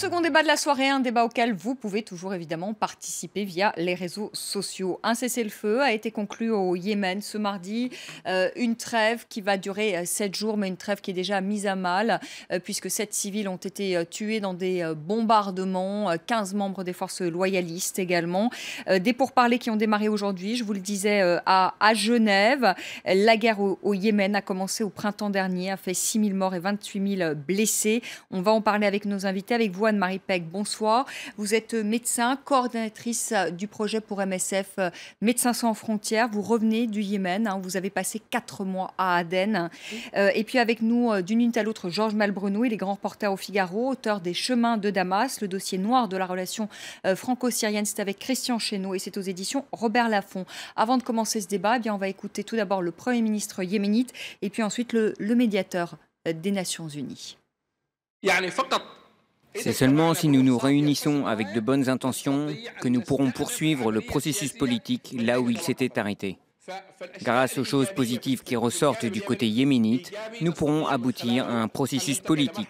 second débat de la soirée, un débat auquel vous pouvez toujours évidemment participer via les réseaux sociaux. Un cessez-le-feu a été conclu au Yémen ce mardi. Une trêve qui va durer 7 jours, mais une trêve qui est déjà mise à mal, puisque 7 civils ont été tués dans des bombardements, 15 membres des forces loyalistes également. Des pourparlers qui ont démarré aujourd'hui, je vous le disais, à Genève. La guerre au Yémen a commencé au printemps dernier, a fait 6 000 morts et 28 000 blessés. On va en parler avec nos invités, avec vous Anne-Marie Pegg, bonsoir. Vous êtes médecin, coordinatrice du projet pour MSF Médecins sans frontières. Vous revenez du Yémen, vous avez passé 4 mois à Aden. Et puis avec nous, d'une minute à l'autre, Georges Malbrenot, il est grand reporter au Figaro, auteur des Chemins de Damas, le dossier noir de la relation franco-syrienne. C'est avec Christian Chesneau et c'est aux éditions Robert Laffont. Avant de commencer ce débat, on va écouter tout d'abord le Premier ministre yéménite et puis ensuite le médiateur des Nations Unies. C'est seulement si nous nous réunissons avec de bonnes intentions que nous pourrons poursuivre le processus politique là où il s'était arrêté. Grâce aux choses positives qui ressortent du côté yéménite, nous pourrons aboutir à un processus politique.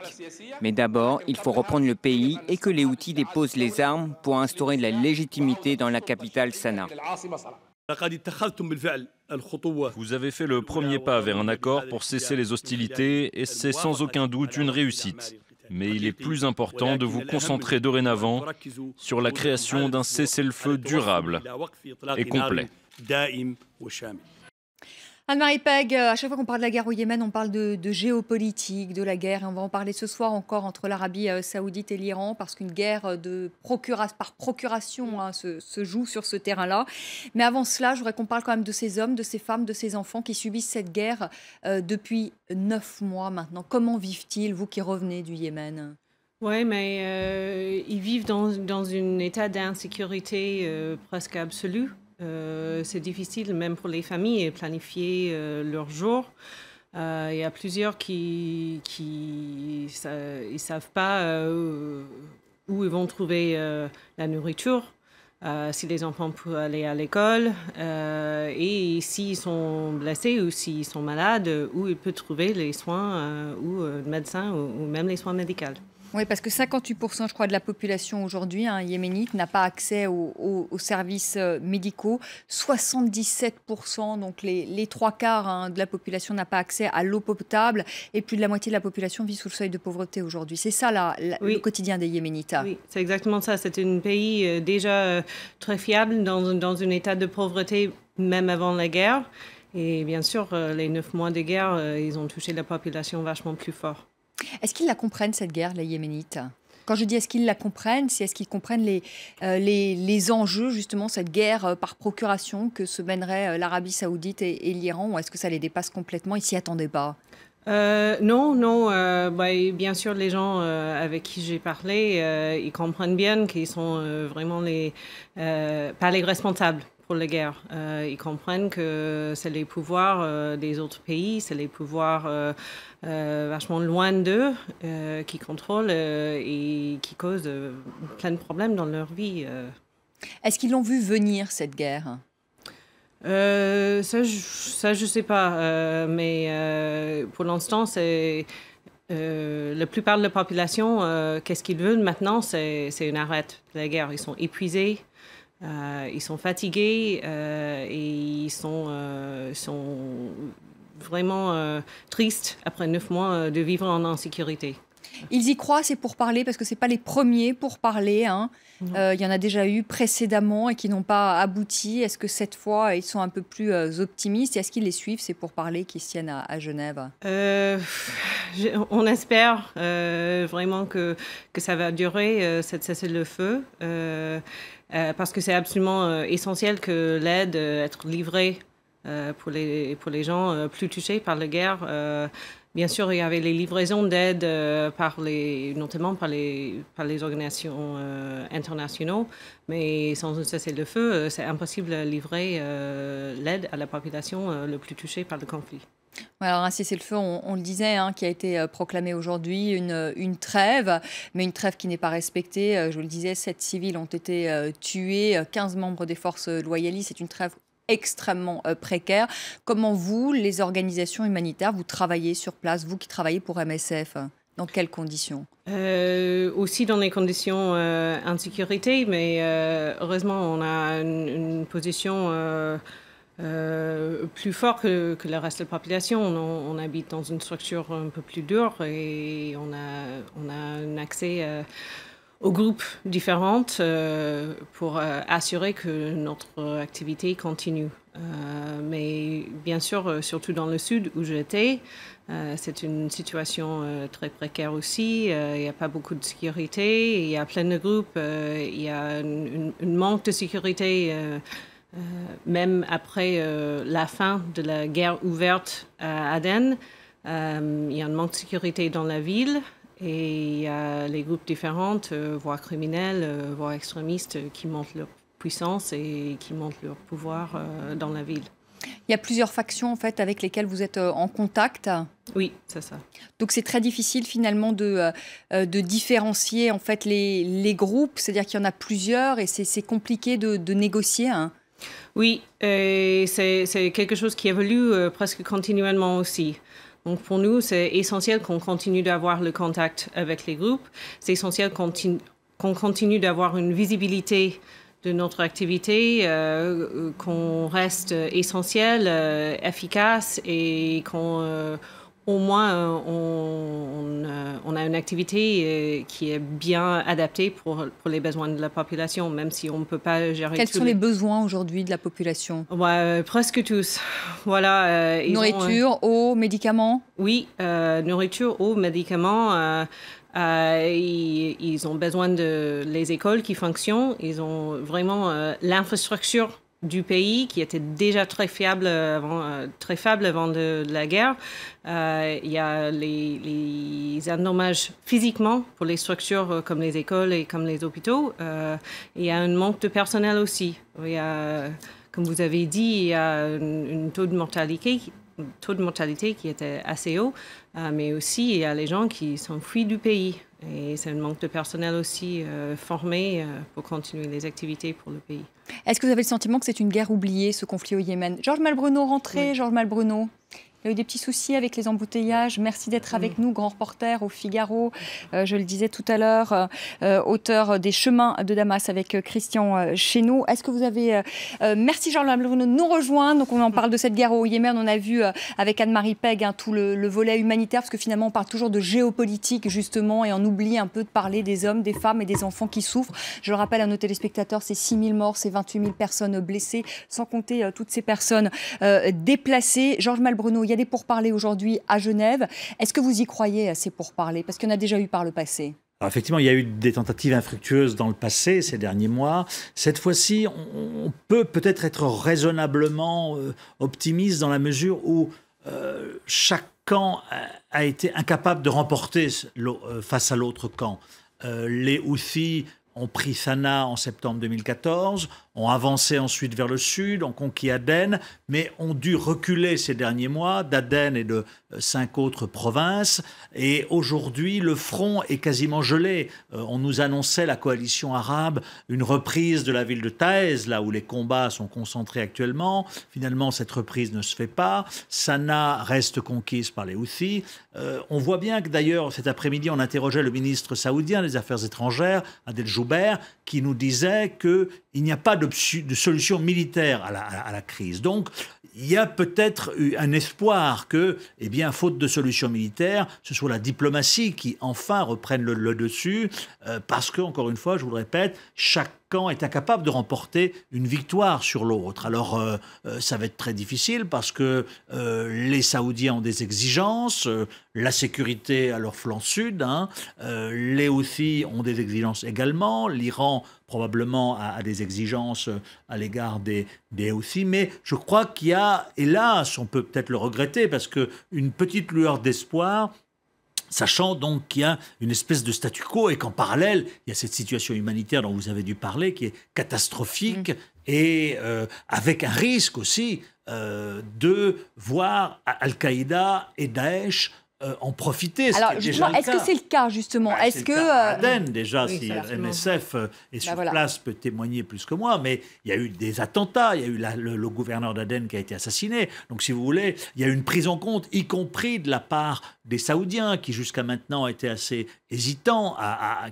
Mais d'abord, il faut reprendre le pays et que les Houthis déposent les armes pour instaurer de la légitimité dans la capitale Sanaa. Vous avez fait le premier pas vers un accord pour cesser les hostilités et c'est sans aucun doute une réussite. Mais il est plus important de vous concentrer dorénavant sur la création d'un cessez-le-feu durable et complet. Anne-Marie Pegg, à chaque fois qu'on parle de la guerre au Yémen, on parle de géopolitique, de la guerre. Et on va en parler ce soir encore entre l'Arabie saoudite et l'Iran, parce qu'une guerre par procuration se joue sur ce terrain-là. Mais avant cela, je voudrais qu'on parle quand même de ces hommes, de ces femmes, de ces enfants qui subissent cette guerre depuis 9 mois maintenant. Comment vivent-ils, vous qui revenez du Yémen ? Oui, mais ils vivent dans un état d'insécurité presque absolu. C'est difficile même pour les familles de planifier leurs jours. Il y a plusieurs qui ne savent pas où ils vont trouver la nourriture, si les enfants peuvent aller à l'école, et s'ils sont blessés ou s'ils sont malades, où ils peuvent trouver les soins ou le médecin ou même les soins médicaux. Oui, parce que 58%, je crois, de la population aujourd'hui yéménite n'a pas accès aux services médicaux. 77%, donc les 3/4 de la population n'a pas accès à l'eau potable. Et plus de la moitié de la population vit sous le seuil de pauvreté aujourd'hui. C'est ça oui. Le quotidien des Yéménites. Oui, c'est exactement ça. C'est un pays déjà très fiable dans un état de pauvreté, même avant la guerre. Et bien sûr, les 9 mois de guerre, ils ont touché la population vachement plus fort. Est-ce qu'ils la comprennent, cette guerre, les Yéménites ? Quand je dis est-ce qu'ils la comprennent, c'est est-ce qu'ils comprennent les enjeux, justement, cette guerre par procuration que se mènerait l'Arabie saoudite et l'Iran, ou est-ce que ça les dépasse complètement ? Ils ne s'y attendaient pas ? Non. Bien sûr, les gens avec qui j'ai parlé, ils comprennent bien qu'ils sont vraiment pas les responsables pour la guerre. Ils comprennent que c'est les pouvoirs des autres pays, c'est les pouvoirs vachement loin d'eux qui contrôlent et qui causent plein de problèmes dans leur vie. Est-ce qu'ils l'ont vu venir, cette guerre ? Ça, je sais pas. Mais pour l'instant, c'est la plupart de la population, qu'est-ce qu'ils veulent maintenant, c'est une arrête de la guerre. Ils sont épuisés. Ils sont fatigués et ils sont vraiment tristes après 9 mois de vivre en insécurité. Ils y croient, c'est pour parler, parce que ce n'est pas les premiers pour parler. Il y en a déjà eu précédemment et qui n'ont pas abouti. Est-ce que cette fois, ils sont un peu plus optimistes ? Est-ce qu'ils les suivent, ces pourparlers qui se tiennent à Genève ? On espère vraiment que ça va durer, cette cessez-le-feu. Parce que c'est absolument essentiel que l'aide être livrée pour les gens plus touchés par la guerre. Bien sûr, il y avait les livraisons d'aide notamment par les organisations internationales, mais sans un cessez-le-feu, c'est impossible de livrer l'aide à la population le plus touchée par le conflit. Alors un cessez-le-feu, on le disait, qui a été proclamé aujourd'hui, une trêve, mais une trêve qui n'est pas respectée. Je vous le disais, 7 civils ont été tués, 15 membres des forces loyalistes. C'est une trêve extrêmement précaire. Comment vous, les organisations humanitaires, vous travaillez sur place, vous qui travaillez pour MSF ? Dans quelles conditions? Aussi dans les conditions insécurité, mais heureusement, on a une position plus forte que le reste de la population. On habite dans une structure un peu plus dure et on a un accès aux groupes différents pour assurer que notre activité continue. Mais bien sûr, surtout dans le sud où j'étais, c'est une situation très précaire aussi. Il n'y a pas beaucoup de sécurité. Il y a plein de groupes. Il y a une manque de sécurité, même après la fin de la guerre ouverte à Aden. Il y a un manque de sécurité dans la ville. Et il y a les groupes différents, voire criminels, voire extrémistes, qui montent leur puissance et qui montent leur pouvoir dans la ville. Il y a plusieurs factions en fait avec lesquelles vous êtes en contact. Oui, c'est ça. Donc c'est très difficile finalement de différencier en fait les groupes, c'est-à-dire qu'il y en a plusieurs et c'est compliqué de négocier. Hein. Oui, et c'est quelque chose qui évolue presque continuellement aussi. Donc pour nous, c'est essentiel qu'on continue d'avoir le contact avec les groupes. C'est essentiel qu'on continue d'avoir une visibilité de notre activité, qu'on reste essentiel, efficace et qu'on au moins on a une activité qui est bien adaptée pour les besoins de la population, même si on ne peut pas gérer. Quels sont les besoins aujourd'hui de la population? Presque tous. Voilà. Nourriture, eau, médicaments? Oui, nourriture, eau, médicaments. Ils ont besoin de les écoles qui fonctionnent. Ils ont vraiment l'infrastructure du pays qui était déjà très faible avant de la guerre. Il y a les dommages physiquement pour les structures comme les écoles et comme les hôpitaux. Il y a un manque de personnel aussi. Il y a, comme vous avez dit, il y a un taux de mortalité qui était assez haut, mais aussi il y a les gens qui s'enfuient du pays. Et c'est un manque de personnel aussi formé pour continuer les activités pour le pays. Est-ce que vous avez le sentiment que c'est une guerre oubliée, ce conflit au Yémen? Georges Malbruno, rentrez, oui. Georges Malbruno. Il y a eu des petits soucis avec les embouteillages. Merci d'être avec nous, grand reporter au Figaro. Je le disais tout à l'heure, auteur des Chemins de Damas avec Christian Chesneau. Est-ce que vous avez... merci Georges Malbruno de nous rejoindre. Donc on en parle de cette guerre au Yémen. On a vu avec Anne-Marie Pegg tout le volet humanitaire, parce que finalement on parle toujours de géopolitique justement, et on oublie un peu de parler des hommes, des femmes et des enfants qui souffrent. Je le rappelle à nos téléspectateurs, c'est 6 000 morts, c'est 28 000 personnes blessées, sans compter toutes ces personnes déplacées. Georges Malbruno, il y a des pourparlers aujourd'hui à Genève. Est-ce que vous y croyez à ces pourparlers? Parce qu'il y en a déjà eu par le passé. Alors effectivement, il y a eu des tentatives infructueuses dans le passé, ces derniers mois. Cette fois-ci, on peut peut-être être raisonnablement optimiste dans la mesure où chaque camp a été incapable de remporter face à l'autre camp. Les Houthis ont pris Sanaa en septembre 2014, ont avancé ensuite vers le sud, ont conquis Aden, mais ont dû reculer ces derniers mois d'Aden et de 5 autres provinces. Et aujourd'hui, le front est quasiment gelé. On nous annonçait, la coalition arabe, une reprise de la ville de Taïz, là où les combats sont concentrés actuellement. Finalement, cette reprise ne se fait pas. Sanaa reste conquise par les Houthis. On voit bien que d'ailleurs, cet après-midi, on interrogeait le ministre saoudien des Affaires étrangères, Adel Jouber, qui nous disait qu'il n'y a pas de solution militaire à la crise. Donc, il y a peut-être eu un espoir que, eh bien, faute de solution militaire, ce soit la diplomatie qui enfin reprenne le dessus, parce que, encore une fois, je vous le répète, chaque camp est incapable de remporter une victoire sur l'autre. Alors, ça va être très difficile parce que les Saoudiens ont des exigences, la sécurité à leur flanc sud, les Houthis ont des exigences également, l'Iran probablement a des exigences à l'égard des Houthis, mais je crois qu'il y a, hélas, on peut peut-être le regretter, parce qu'une petite lueur d'espoir, sachant donc qu'il y a une espèce de statu quo et qu'en parallèle, il y a cette situation humanitaire dont vous avez dû parler, qui est catastrophique, et avec un risque aussi de voir Al-Qaïda et Daesh en profiter. Alors, justement, est-ce que c'est le cas, justement? Est-ce que... Aden, déjà, oui, si absolument. MSF est sur voilà. place, peut témoigner plus que moi, mais il y a eu des attentats, il y a eu le gouverneur d'Aden qui a été assassiné. Donc, si vous voulez, il y a eu une prise en compte, y compris de la part des Saoudiens, qui jusqu'à maintenant étaient assez hésitants,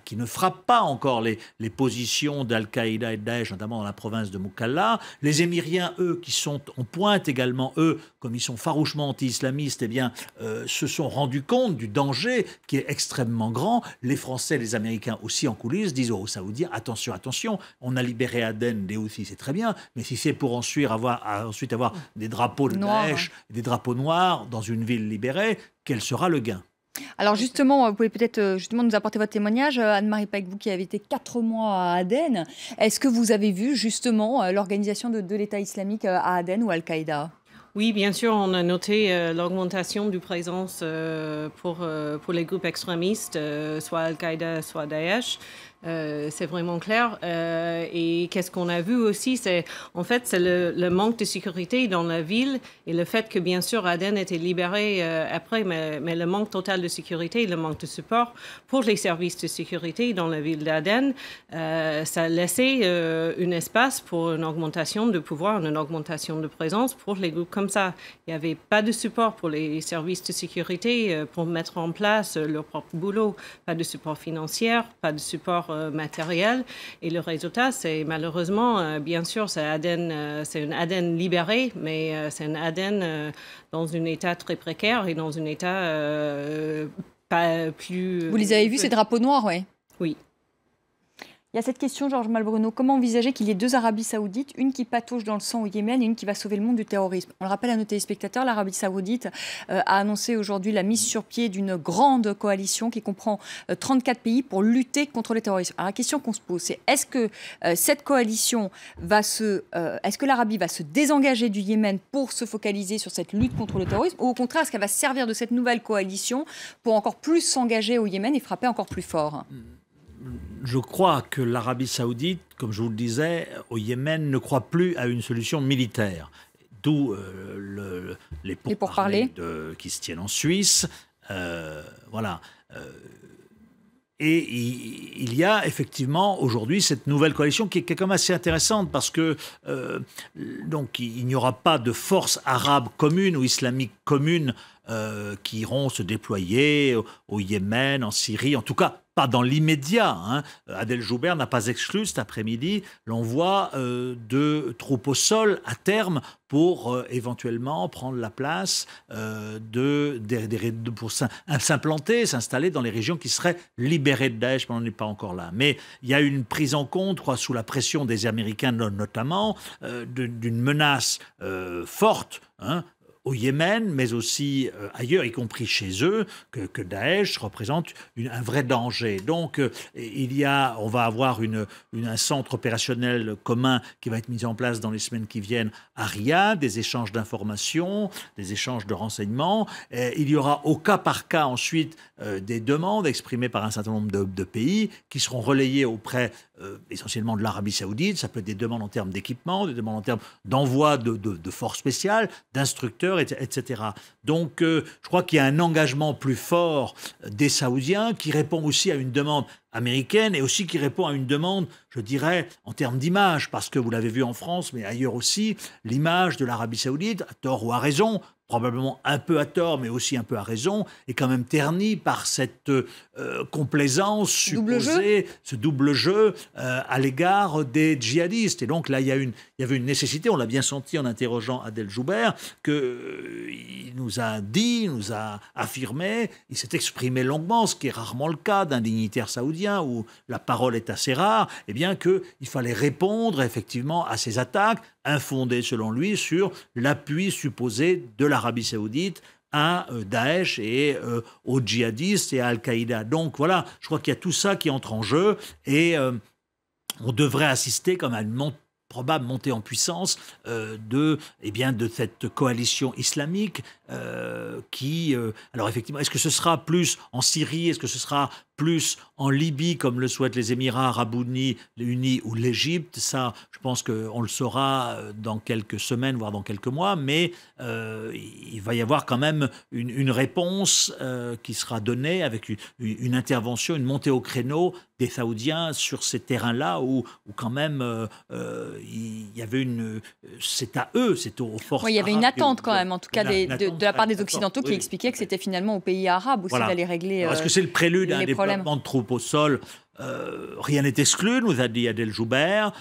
qui ne frappent pas encore les positions d'Al-Qaïda et de Daesh, notamment dans la province de Mukalla. Les Émiriens, eux, qui sont en pointe également, eux, comme ils sont farouchement anti-islamistes, eh bien, se sont rendus compte du danger qui est extrêmement grand. Les Français, les Américains aussi en coulisses disent aux Saoudiens, attention, attention, on a libéré Aden des Houthis, c'est très bien, mais si c'est pour ensuite avoir des drapeaux de Daesh, des drapeaux noirs dans une ville libérée, quel sera le gain? Alors justement, vous pouvez peut-être justement nous apporter votre témoignage. Anne-Marie Pecq, vous qui avez été 4 mois à Aden, est-ce que vous avez vu justement l'organisation de l'État islamique à Aden ou Al-Qaïda? Oui, bien sûr, on a noté l'augmentation du présence pour les groupes extrémistes, soit Al-Qaïda, soit Daesh. C'est vraiment clair. Et qu'est-ce qu'on a vu aussi, c'est le manque de sécurité dans la ville et le fait que, bien sûr, Aden était libéré après, mais le manque total de sécurité, le manque de support pour les services de sécurité dans la ville d'Aden, ça a laissé un espace pour une augmentation de pouvoir, une augmentation de présence pour les groupes comme ça. Il n'y avait pas de support pour les services de sécurité pour mettre en place leur propre boulot, pas de support financier, pas de support matériel. Et le résultat, c'est malheureusement, bien sûr, c'est une Aden libérée, mais c'est une Aden dans un état très précaire et dans un état pas plus... Vous les avez vus, ces drapeaux noirs, oui? Oui. Il y a cette question, Georges Malbruno. Comment envisager qu'il y ait 2 Arabies saoudites, une qui patauge dans le sang au Yémen et une qui va sauver le monde du terrorisme? On le rappelle à nos téléspectateurs, l'Arabie saoudite a annoncé aujourd'hui la mise sur pied d'une grande coalition qui comprend 34 pays pour lutter contre le terrorisme. Alors la question qu'on se pose, c'est est-ce que cette coalition est-ce que l'Arabie va se désengager du Yémen pour se focaliser sur cette lutte contre le terrorisme, ou au contraire, est-ce qu'elle va se servir de cette nouvelle coalition pour encore plus s'engager au Yémen et frapper encore plus fort? Je crois que l'Arabie saoudite, comme je vous le disais, au Yémen, ne croit plus à une solution militaire. D'où les pourparlers qui se tiennent en Suisse. Voilà. Et il y a effectivement aujourd'hui cette nouvelle coalition qui est quand même assez intéressante parce que donc il n'y aura pas de forces arabes communes ou islamiques communes qui iront se déployer au Yémen, en Syrie, en tout cas pas dans l'immédiat. Adel Jouber n'a pas exclu cet après-midi l'envoi de troupes au sol à terme pour éventuellement prendre la place pour s'implanter, s'installer dans les régions qui seraient libérées de Daesh, mais on n'est pas encore là. Mais il y a une prise en compte, sous la pression des Américains notamment, d'une menace forte, au Yémen, mais aussi ailleurs, y compris chez eux, que Daesh représente un vrai danger. Donc, on va avoir un centre opérationnel commun qui va être mis en place dans les semaines qui viennent à Riyad, des échanges d'informations, des échanges de renseignements. Il y aura au cas par cas ensuite des demandes exprimées par un certain nombre de pays qui seront relayées auprès essentiellement de l'Arabie saoudite. Ça peut être des demandes en termes d'équipement, des demandes en termes d'envoi de forces spéciales, d'instructeurs, etc. Donc, je crois qu'il y a un engagement plus fort des Saoudiens qui répond aussi à une demande américaine et aussi qui répond à une demande, je dirais, en termes d'image, parce que vous l'avez vu en France, mais ailleurs aussi, l'image de l'Arabie saoudite, à tort ou à raison, probablement un peu à tort, mais aussi un peu à raison, est quand même ternie par cette complaisance supposée, ce double jeu à l'égard des djihadistes. Et donc là, il y avait une nécessité, on l'a bien senti en interrogeant Adel Jouber, qu'il nous a dit, nous a affirmé, il s'est exprimé longuement, ce qui est rarement le cas d'un dignitaire saoudien, où la parole est assez rare, eh bien qu'il fallait répondre effectivement à ces attaques, infondées selon lui sur l'appui supposé de l'Arabie saoudite à Daesh et aux djihadistes et à Al-Qaïda. Donc voilà, je crois qu'il y a tout ça qui entre en jeu et on devrait assister comme à une probable montée en puissance de cette coalition islamique qui... alors effectivement, est-ce que ce sera plus en Syrie? Est-ce que ce sera plus en Libye, comme le souhaitent les Émirats Arabes Unis ou l'Égypte. Ça, je pense qu'on le saura dans quelques semaines, voire dans quelques mois, mais il va y avoir quand même une réponse qui sera donnée avec une intervention, une montée au créneau des Saoudiens sur ces terrains-là où quand même il y avait c'est à eux, c'est aux forces arabes. Il y avait une attente quand même, en tout cas de la part des Occidentaux qui expliquaient que c'était finalement aux pays arabes aussi d'aller régler Est-ce que c'est le prélude à un problèmes. Développement de troupes au sol? Rien n'est exclu, nous a dit Adel Joubert.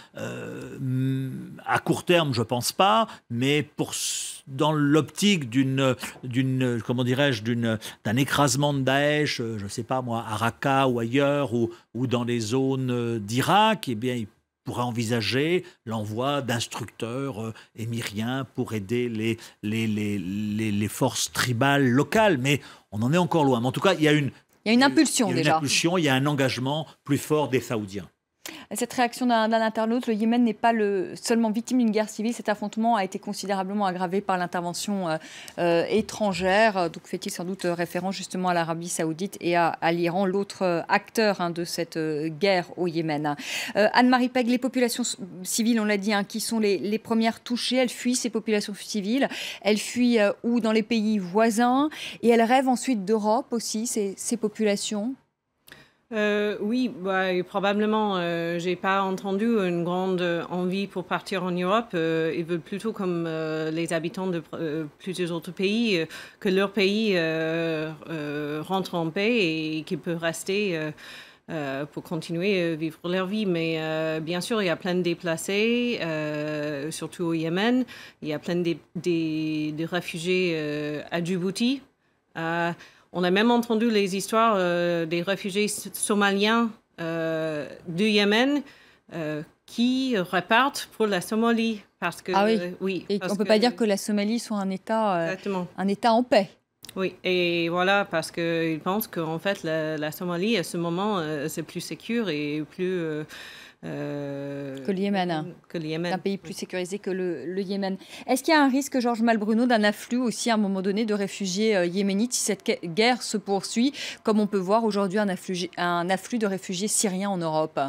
À court terme, je ne pense pas, mais dans l'optique d'un écrasement de Daesh, je ne sais pas moi, à Raqqa ou ailleurs, ou dans les zones d'Irak, eh bien, il pourrait envisager l'envoi d'instructeurs émiriens pour aider les forces tribales locales. Mais on en est encore loin. Mais en tout cas, il y a une impulsion déjà. Il y a un engagement plus fort des Saoudiens. Cette réaction d'un internaute, le Yémen n'est pas seulement victime d'une guerre civile. Cet affrontement a été considérablement aggravé par l'intervention étrangère. Donc fait-il sans doute référence justement à l'Arabie saoudite et à l'Iran, l'autre acteur de cette guerre au Yémen. Anne-Marie Pegg, les populations civiles, on l'a dit, qui sont les premières touchées. Elles fuient ces populations civiles. Elles fuient dans les pays voisins. Et elles rêvent ensuite d'Europe aussi, ces populations. Oui, probablement. J'ai pas entendu une grande envie pour partir en Europe. Ils veulent plutôt, comme les habitants de plusieurs autres pays, que leur pays rentre en paix et qu'ils peuvent rester pour continuer à vivre leur vie. Mais bien sûr, il y a plein de déplacés, surtout au Yémen. Il y a plein de réfugiés à Djibouti. On a même entendu les histoires des réfugiés somaliens du Yémen qui repartent pour la Somalie. Parce que, et on ne peut pas dire que la Somalie soit un État en paix. Oui, et voilà, parce qu'ils pensent qu'en fait, la Somalie, à ce moment, c'est plus sécure et plus... que le Yémen. C'est un pays plus sécurisé que le Yémen. Est-ce qu'il y a un risque, Georges Malbruno, d'un afflux aussi à un moment donné de réfugiés yéménites si cette guerre se poursuit, comme on peut voir aujourd'hui un afflux de réfugiés syriens en Europe?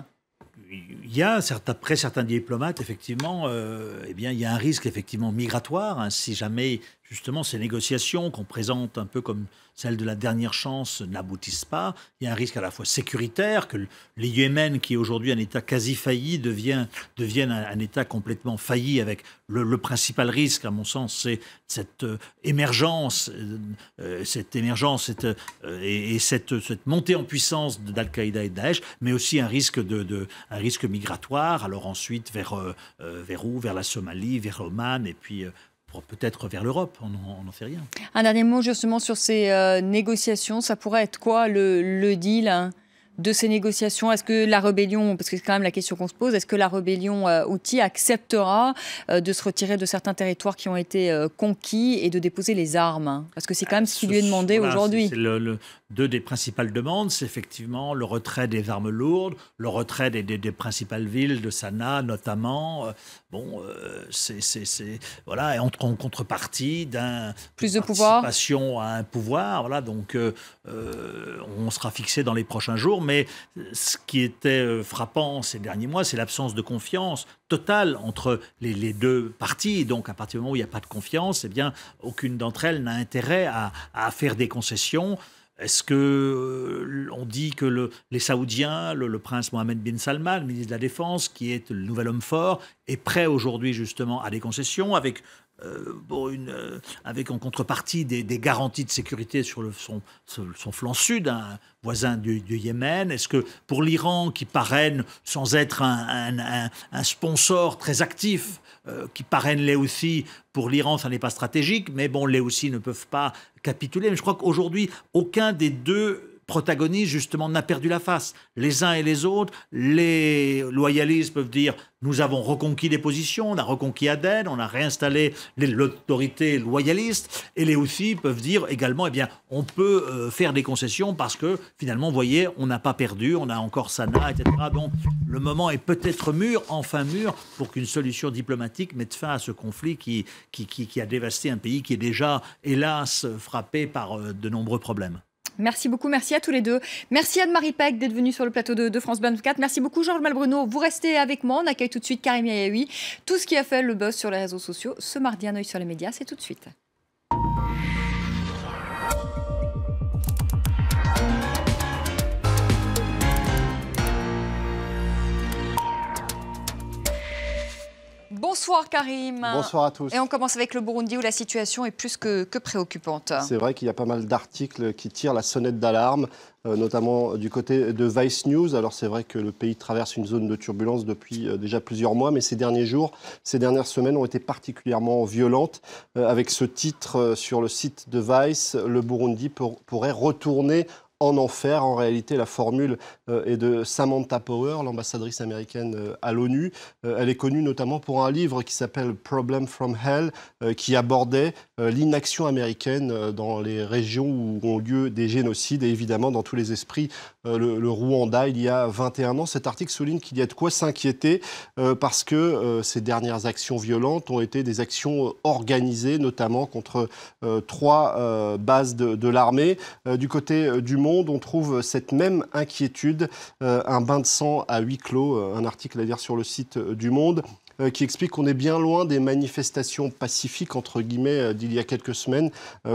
Il y a, après certains diplomates, effectivement, il y a un risque effectivement migratoire, si jamais justement ces négociations qu'on présente un peu comme celles de la dernière chance n'aboutissent pas. Il y a un risque à la fois sécuritaire, que le Yémen, qui est aujourd'hui un État quasi failli, devienne un État complètement failli, avec le principal risque, à mon sens, c'est cette émergence et cette montée en puissance d'Al-Qaïda et de Daesh, mais aussi un risque migratoire, alors ensuite vers où? Vers la Somalie, vers Oman, et puis peut-être vers l'Europe, on n'en sait rien. Un dernier mot justement sur ces négociations, ça pourrait être quoi le deal de ces négociations? Est-ce que la rébellion, parce que c'est quand même la question qu'on se pose, est-ce que la rébellion Houthi acceptera de se retirer de certains territoires qui ont été conquis et de déposer les armes? Parce que c'est quand même ce qui lui est demandé aujourd'hui. Deux des principales demandes, c'est effectivement le retrait des armes lourdes, le retrait des principales villes de Sanaa notamment. Voilà, et en contrepartie d'une participation à un pouvoir. Voilà, donc on sera fixé dans les prochains jours. Mais ce qui était frappant ces derniers mois, c'est l'absence de confiance totale entre les deux parties. Donc, à partir du moment où il n'y a pas de confiance, eh bien, aucune d'entre elles n'a intérêt à faire des concessions. Est-ce que on dit que les Saoudiens, le prince Mohammed bin Salman, le ministre de la Défense, qui est le nouvel homme fort, est prêt aujourd'hui justement à des concessions avec en contrepartie des garanties de sécurité sur son flanc sud, un voisin du Yémen? Est-ce que pour l'Iran, qui parraine sans être un sponsor très actif, qui parraine les Houthis, pour l'Iran, ça n'est pas stratégique, mais les Houthis ne peuvent pas capituler. Mais je crois qu'aujourd'hui, aucun des deux protagonistes, justement, n'a perdu la face. Les uns et les autres, les loyalistes peuvent dire « nous avons reconquis des positions, on a reconquis Aden, on a réinstallé l'autorité loyaliste », et les Houthis peuvent dire également « eh bien, on peut faire des concessions parce que, finalement, vous voyez, on n'a pas perdu, on a encore Sanaa, etc. » Donc, le moment est peut-être enfin mûr pour qu'une solution diplomatique mette fin à ce conflit qui a dévasté un pays qui est déjà, hélas, frappé par de nombreux problèmes. Merci beaucoup, merci à tous les deux. Merci Anne-Marie Pec d'être venue sur le plateau de France 24. Merci beaucoup Georges Malbruno. Vous restez avec moi, on accueille tout de suite Karim Yayaoui. Tout ce qui a fait le buzz sur les réseaux sociaux ce mardi, un œil sur les médias, c'est tout de suite. Bonsoir Karim. Bonsoir à tous. Et on commence avec le Burundi où la situation est plus que préoccupante. C'est vrai qu'il y a pas mal d'articles qui tirent la sonnette d'alarme, notamment du côté de Vice News. Alors c'est vrai que le pays traverse une zone de turbulence depuis déjà plusieurs mois, mais ces derniers jours, ces dernières semaines ont été particulièrement violentes. Avec ce titre sur le site de Vice, le Burundi pourrait retourner en enfer. En réalité, la formule est de Samantha Power, l'ambassadrice américaine à l'ONU. Elle est connue notamment pour un livre qui s'appelle Problem from Hell, qui abordait l'inaction américaine dans les régions où ont lieu des génocides et évidemment dans tous les esprits le Rwanda il y a 21 ans. Cet article souligne qu'il y a de quoi s'inquiéter parce que ces dernières actions violentes ont été des actions organisées, notamment contre 3 bases de l'armée. Du côté du monde, on trouve cette même inquiétude, un bain de sang à huis clos, un article à lire sur le site du Monde, qui explique qu'on est bien loin des manifestations pacifiques, entre guillemets, d'il y a quelques semaines,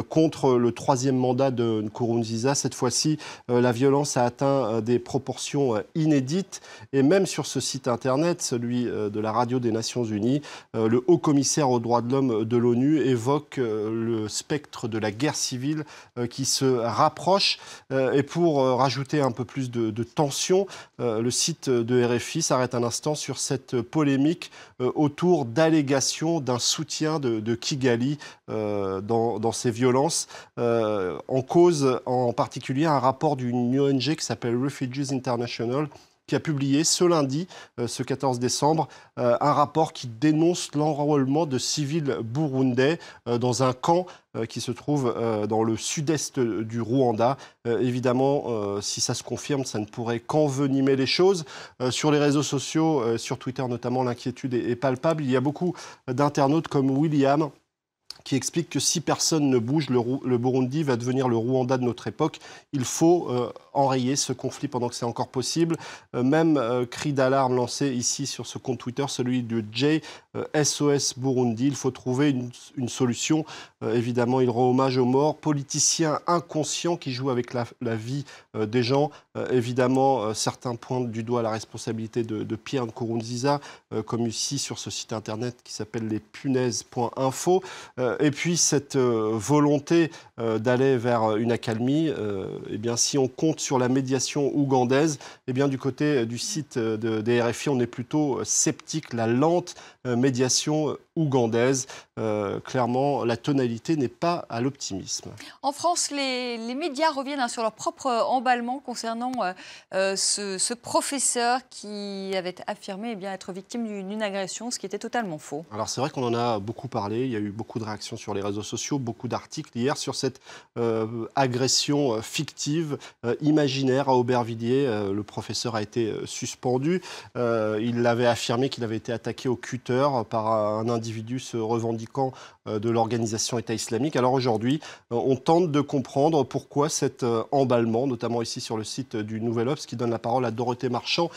contre le 3e mandat de Nkurunziza. Cette fois-ci, la violence a atteint des proportions inédites. Et même sur ce site internet, celui de la radio des Nations Unies, le haut-commissaire aux droits de l'homme de l'ONU évoque le spectre de la guerre civile qui se rapproche. Et pour rajouter un peu plus de tension, le site de RFI s'arrête un instant sur cette polémique autour d'allégations d'un soutien de Kigali dans ces violences. En cause, en particulier, un rapport d'une ONG qui s'appelle Refugees International, qui a publié ce lundi, ce 14 décembre, un rapport qui dénonce l'enrôlement de civils burundais dans un camp qui se trouve dans le sud-est du Rwanda. Évidemment, si ça se confirme, ça ne pourrait qu'envenimer les choses. Sur les réseaux sociaux, sur Twitter notamment, l'inquiétude est palpable. Il y a beaucoup d'internautes comme William qui explique que si personne ne bouge, le Burundi va devenir le Rwanda de notre époque. Il faut enrayer ce conflit pendant que c'est encore possible. Même cri d'alarme lancé ici sur ce compte Twitter, celui de Jay, SOS Burundi. Il faut trouver une solution. Évidemment, il rend hommage aux morts, politiciens inconscients qui jouent avec la vie des gens. Évidemment, certains pointent du doigt la responsabilité de Pierre Nkurunziza, comme ici sur ce site internet qui s'appelle lespunaises.info. Et puis cette volonté d'aller vers une accalmie, eh bien, si on compte sur la médiation ougandaise, eh bien, du côté du site des RFI, on est plutôt sceptique. La lente médiation ougandaise, clairement, la tonalité n'est pas à l'optimisme. En France, les médias reviennent sur leur propre emballement concernant ce professeur qui avait affirmé être victime d'une agression, ce qui était totalement faux. Alors c'est vrai qu'on en a beaucoup parlé, il y a eu beaucoup de réactions sur les réseaux sociaux, beaucoup d'articles hier sur cette agression fictive, imaginaire à Aubervilliers. Le professeur a été suspendu. Il avait affirmé qu'il avait été attaqué au cutter par un individu se revendiquant de l'organisation État islamique. Alors aujourd'hui, on tente de comprendre pourquoi cet emballement, notamment ici sur le site du Nouvel Obs, qui donne la parole à Dorothée Marchand,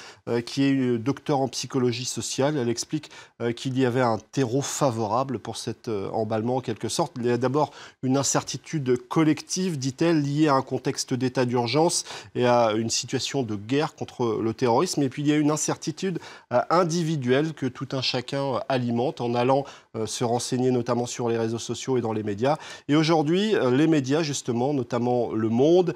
qui est docteur en psychologie sociale. Elle explique qu'il y avait un terreau favorable pour cet emballement en quelque sorte. Il y a d'abord une incertitude collective, dit-elle, liée à un contexte d'état d'urgence et à une situation de guerre contre le terrorisme. Et puis il y a une incertitude individuelle que tout un chacun alimente en allant se renseigner notamment sur les réseaux sociaux et dans les médias. Et aujourd'hui, les médias, justement, notamment Le Monde,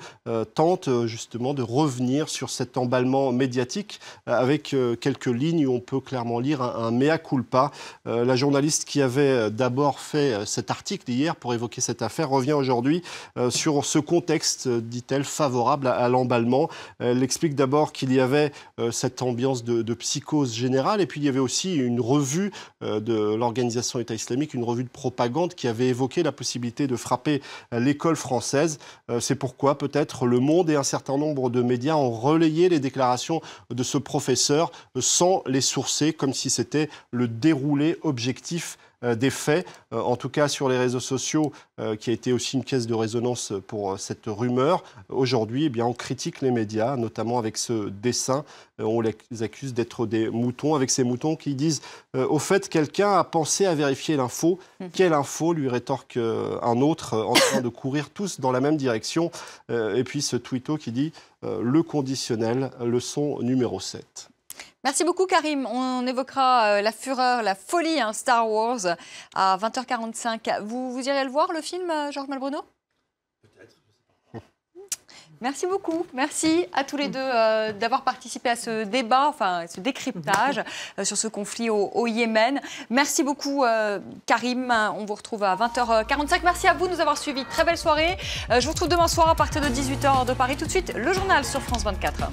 tentent justement de revenir sur cet emballement médiatique avec quelques lignes où on peut clairement lire un mea culpa. La journaliste qui avait d'abord fait cet article hier pour évoquer cette affaire revient aujourd'hui sur ce contexte, dit-elle, favorable à l'emballement. Elle explique d'abord qu'il y avait cette ambiance de psychose générale et puis il y avait aussi une revue de l'organisation État islamique, une revue de propagande qui avait évoqué la possibilité de frapper l'école française. C'est pourquoi peut-être Le Monde et un certain nombre de médias ont relayé les déclarations de ce professeur sans les sourcer, comme si c'était le déroulé objectif des faits. En tout cas, sur les réseaux sociaux, qui a été aussi une caisse de résonance pour cette rumeur, aujourd'hui, eh bien, on critique les médias, notamment avec ce dessin. On les accuse d'être des moutons, avec ces moutons qui disent au fait, quelqu'un a pensé à vérifier l'info. Quelle info, lui rétorque un autre, en train de courir tous dans la même direction. Et puis ce tweeto qui dit le conditionnel, leçon numéro 7. Merci beaucoup Karim. On évoquera la fureur, la folie Star Wars à 20h45. Vous irez le voir, le film, Georges Malbruno ? Peut-être. Merci beaucoup. Merci à tous les deux d'avoir participé à ce débat, enfin ce décryptage sur ce conflit au Yémen. Merci beaucoup Karim. On vous retrouve à 20h45. Merci à vous de nous avoir suivis. Très belle soirée. Je vous retrouve demain soir à partir de 18h de Paris. Tout de suite, le journal sur France 24.